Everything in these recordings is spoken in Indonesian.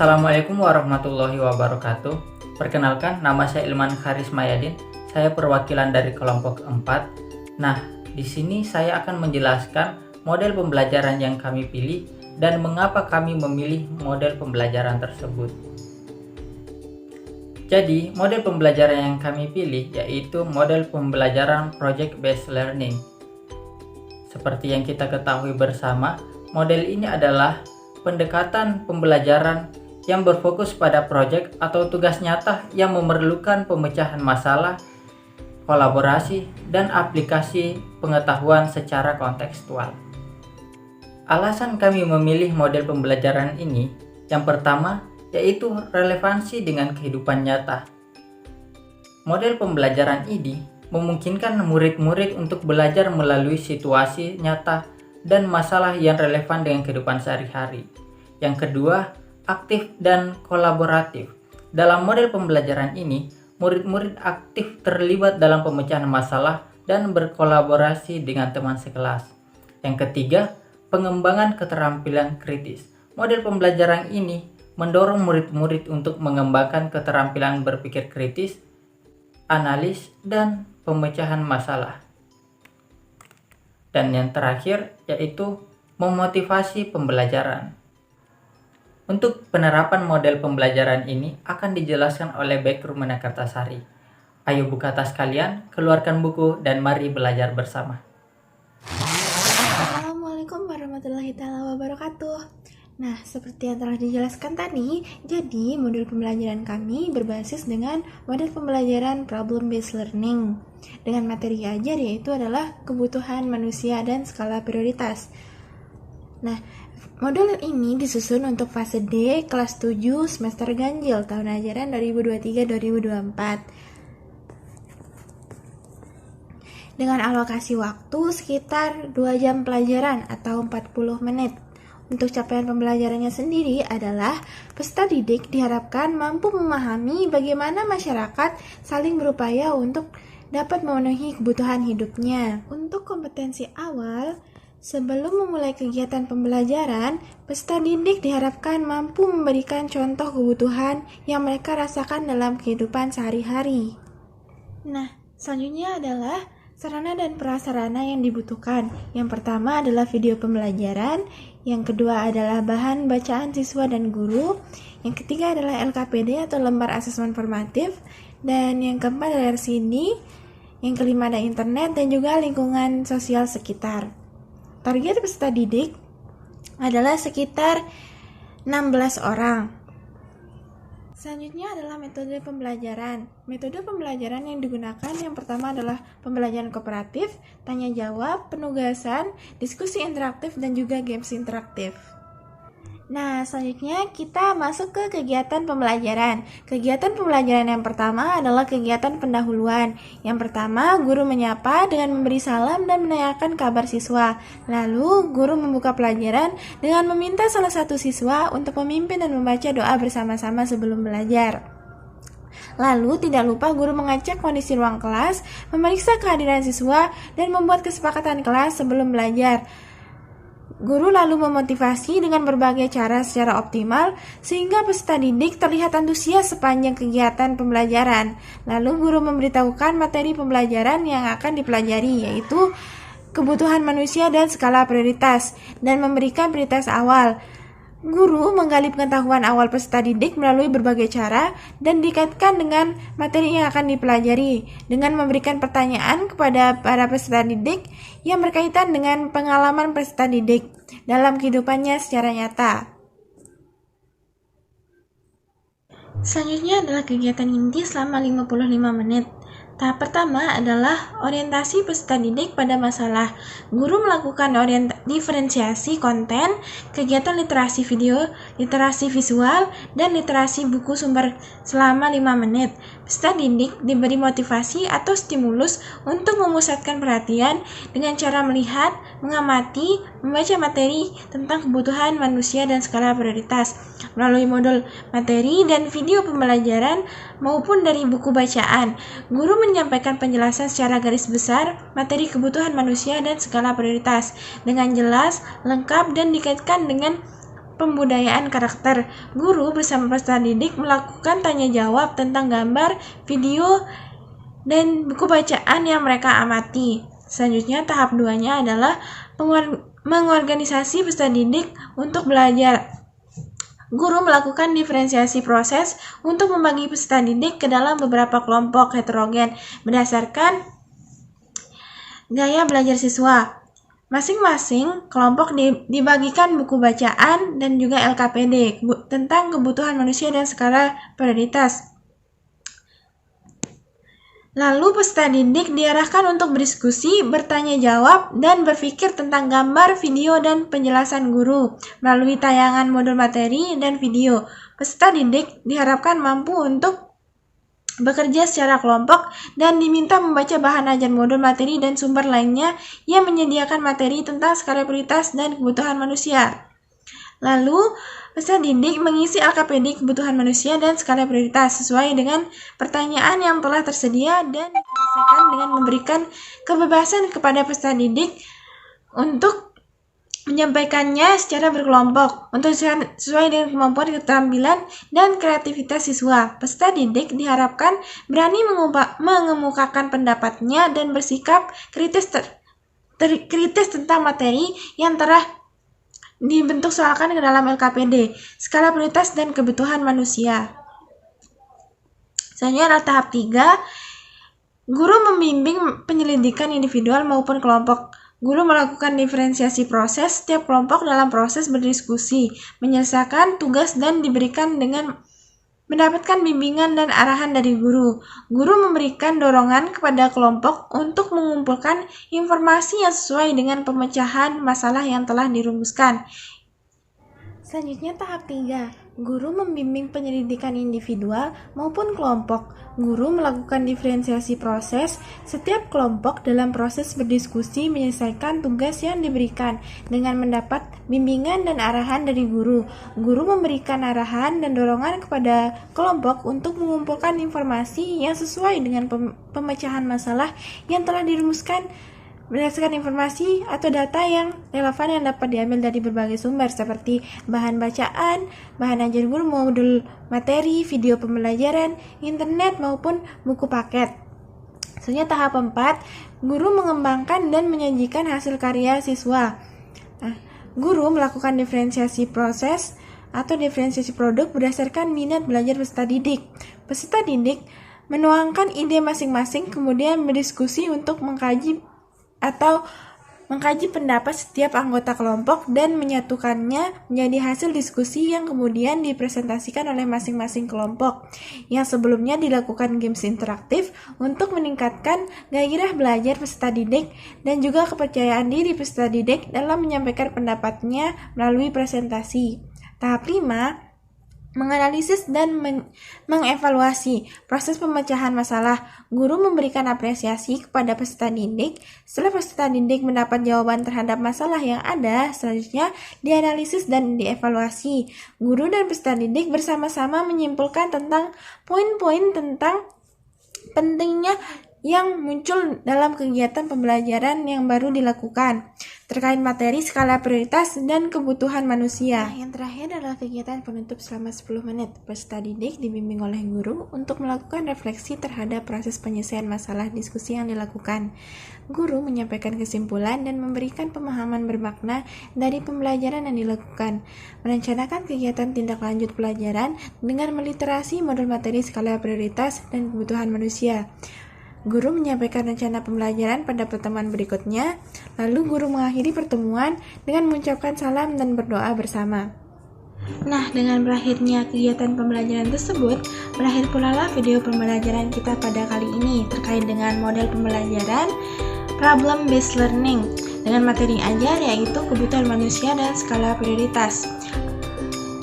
Assalamualaikum warahmatullahi wabarakatuh. Perkenalkan, nama saya Ilman Haris Mayadin. Saya perwakilan dari kelompok 4. Nah, di sini saya akan menjelaskan model pembelajaran yang kami pilih dan mengapa kami memilih model pembelajaran tersebut. Jadi, model pembelajaran yang kami pilih yaitu model pembelajaran Project Based Learning. Seperti yang kita ketahui bersama, model ini adalah pendekatan pembelajaran yang berfokus pada proyek atau tugas nyata yang memerlukan pemecahan masalah, kolaborasi, dan aplikasi pengetahuan secara kontekstual. Alasan kami memilih model pembelajaran ini, yang pertama yaitu relevansi dengan kehidupan nyata. Model pembelajaran ini memungkinkan murid-murid untuk belajar melalui situasi nyata dan masalah yang relevan dengan kehidupan sehari-hari. Yang kedua, aktif dan kolaboratif. Dalam model pembelajaran ini, murid-murid aktif terlibat dalam pemecahan masalah dan berkolaborasi dengan teman sekelas. Yang ketiga, pengembangan keterampilan kritis. Model pembelajaran ini mendorong murid-murid untuk mengembangkan keterampilan berpikir kritis, analis, dan pemecahan masalah. Dan yang terakhir yaitu memotivasi pembelajaran. Untuk penerapan model pembelajaran ini akan dijelaskan oleh Bekrum Menakartasari. Ayo buka tas kalian, keluarkan buku, dan mari belajar bersama. Assalamualaikum warahmatullahi wabarakatuh. Nah, seperti yang telah dijelaskan tadi, jadi model pembelajaran kami berbasis dengan model pembelajaran Problem Based Learning dengan materi ajar yaitu adalah kebutuhan manusia dan skala prioritas. Nah, model ini disusun untuk fase D kelas 7 semester ganjil tahun ajaran 2023-2024 dengan alokasi waktu sekitar 2 jam pelajaran atau 40 menit. Untuk capaian pembelajarannya sendiri adalah peserta didik diharapkan mampu memahami bagaimana masyarakat saling berupaya untuk dapat memenuhi kebutuhan hidupnya. Untuk kompetensi awal, sebelum memulai kegiatan pembelajaran, peserta didik diharapkan mampu memberikan contoh kebutuhan yang mereka rasakan dalam kehidupan sehari-hari. Nah, selanjutnya adalah sarana dan prasarana yang dibutuhkan. Yang pertama adalah video pembelajaran, yang kedua adalah bahan bacaan siswa dan guru, yang ketiga adalah LKPD atau lembar asesmen formatif, dan yang keempat adalah RCD, yang kelima ada internet dan juga lingkungan sosial sekitar. Target peserta didik adalah sekitar 16 orang. Selanjutnya adalah metode pembelajaran. Metode pembelajaran yang digunakan yang pertama adalah pembelajaran kooperatif, tanya jawab, penugasan, diskusi interaktif, dan juga games interaktif. Nah, selanjutnya kita masuk ke kegiatan pembelajaran. Kegiatan pembelajaran yang pertama adalah kegiatan pendahuluan. Yang pertama, guru menyapa dengan memberi salam dan menanyakan kabar siswa. Lalu, guru membuka pelajaran dengan meminta salah satu siswa untuk memimpin dan membaca doa bersama-sama sebelum belajar. Lalu, tidak lupa guru mengecek kondisi ruang kelas, memeriksa kehadiran siswa, dan membuat kesepakatan kelas sebelum belajar. Guru lalu memotivasi dengan berbagai cara secara optimal sehingga peserta didik terlihat antusias sepanjang kegiatan pembelajaran. Lalu guru memberitahukan materi pembelajaran yang akan dipelajari yaitu kebutuhan manusia dan skala prioritas dan memberikan prioritas awal. Guru menggali pengetahuan awal peserta didik melalui berbagai cara dan dikaitkan dengan materi yang akan dipelajari dengan memberikan pertanyaan kepada para peserta didik yang berkaitan dengan pengalaman peserta didik dalam kehidupannya secara nyata. Selanjutnya adalah kegiatan inti selama 55 menit. Tahap pertama adalah orientasi peserta didik pada masalah. Guru melakukan diferensiasi konten, kegiatan literasi video, literasi visual, dan literasi buku sumber selama 5 menit. Peserta didik diberi motivasi atau stimulus untuk memusatkan perhatian dengan cara melihat, mengamati, membaca materi tentang kebutuhan manusia dan skala prioritas melalui modul materi dan video pembelajaran maupun dari buku bacaan. Guru menyampaikan penjelasan secara garis besar materi kebutuhan manusia dan skala prioritas dengan jelas, lengkap, dan dikaitkan dengan pembudayaan karakter. Guru bersama peserta didik melakukan tanya jawab tentang gambar, video, dan buku bacaan yang mereka amati. Selanjutnya tahap 2-nya adalah mengorganisasi peserta didik untuk belajar. Guru melakukan diferensiasi proses untuk membagi peserta didik ke dalam beberapa kelompok heterogen berdasarkan gaya belajar siswa. Masing-masing kelompok dibagikan buku bacaan dan juga LKPD tentang kebutuhan manusia dan skala prioritas. Lalu peserta didik diarahkan untuk berdiskusi, bertanya jawab, dan berpikir tentang gambar, video, dan penjelasan guru melalui tayangan modul materi dan video. Peserta didik diharapkan mampu untuk bekerja secara kelompok dan diminta membaca bahan ajar modul materi dan sumber lainnya yang menyediakan materi tentang skala prioritas dan kebutuhan manusia. Lalu, peserta didik mengisi LKPD kebutuhan manusia dan skala prioritas sesuai dengan pertanyaan yang telah tersedia dan diselesaikan dengan memberikan kebebasan kepada peserta didik untuk menyampaikannya secara berkelompok untuk sesuai dengan kemampuan, keterampilan, dan kreativitas siswa. Peserta didik diharapkan berani mengemukakan pendapatnya dan bersikap kritis tentang materi yang telah dibentuk soalkan ke dalam LKPD, skala prioritas dan kebutuhan manusia. Selanjutnya adalah tahap 3, guru membimbing penyelidikan individual maupun kelompok. Guru melakukan diferensiasi proses setiap kelompok dalam proses berdiskusi, menyelesaikan tugas dan diberikan dengan mendapatkan bimbingan dan arahan dari guru. Guru memberikan dorongan kepada kelompok untuk mengumpulkan informasi yang sesuai dengan pemecahan masalah yang telah dirumuskan. Selanjutnya tahap 3, guru membimbing penyelidikan individual maupun kelompok. Guru melakukan diferensiasi proses setiap kelompok dalam proses berdiskusi menyelesaikan tugas yang diberikan dengan mendapat bimbingan dan arahan dari guru. Guru memberikan arahan dan dorongan kepada kelompok untuk mengumpulkan informasi yang sesuai dengan pemecahan masalah yang telah dirumuskan berdasarkan informasi atau data yang relevan yang dapat diambil dari berbagai sumber seperti bahan bacaan, bahan ajar guru, modul materi, video pembelajaran, internet maupun buku paket. Selanjutnya tahap 4, guru mengembangkan dan menyajikan hasil karya siswa. Guru melakukan diferensiasi proses atau diferensiasi produk berdasarkan minat belajar peserta didik. Peserta didik menuangkan ide masing-masing kemudian berdiskusi untuk mengkaji pendapat setiap anggota kelompok dan menyatukannya menjadi hasil diskusi yang kemudian dipresentasikan oleh masing-masing kelompok yang sebelumnya dilakukan games interaktif untuk meningkatkan gairah belajar peserta didik dan juga kepercayaan diri peserta didik dalam menyampaikan pendapatnya melalui presentasi. Tahap 5, menganalisis dan mengevaluasi proses pemecahan masalah. Guru memberikan apresiasi kepada peserta didik. Setelah peserta didik mendapat jawaban terhadap masalah yang ada, selanjutnya dianalisis dan dievaluasi. Guru dan peserta didik bersama-sama menyimpulkan tentang poin-poin tentang pentingnya yang muncul dalam kegiatan pembelajaran yang baru dilakukan terkait materi, skala prioritas, dan kebutuhan manusia. Yang terakhir adalah kegiatan penutup selama 10 menit. Peserta didik dibimbing oleh guru untuk melakukan refleksi terhadap proses penyelesaian masalah diskusi yang dilakukan. Guru menyampaikan kesimpulan dan memberikan pemahaman bermakna dari pembelajaran yang dilakukan. Merencanakan kegiatan tindak lanjut pelajaran dengan meliterasi modul materi, skala prioritas, dan kebutuhan manusia. Guru menyampaikan rencana pembelajaran pada pertemuan berikutnya, lalu guru mengakhiri pertemuan dengan mengucapkan salam dan berdoa bersama. Nah, dengan berakhirnya kegiatan pembelajaran tersebut, berakhir pula lah video pembelajaran kita pada kali ini terkait dengan model pembelajaran problem based learning dengan materi ajar yaitu kebutuhan manusia dan skala prioritas.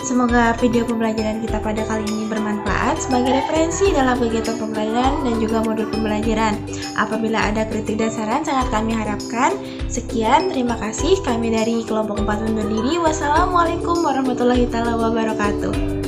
Semoga video pembelajaran kita pada kali ini bermanfaat sebagai referensi dalam kegiatan pembelajaran dan juga modul pembelajaran. Apabila ada kritik dan saran sangat kami harapkan. Sekian, terima kasih. Kami dari kelompok 4 undur diri. Wassalamualaikum warahmatullahi wabarakatuh.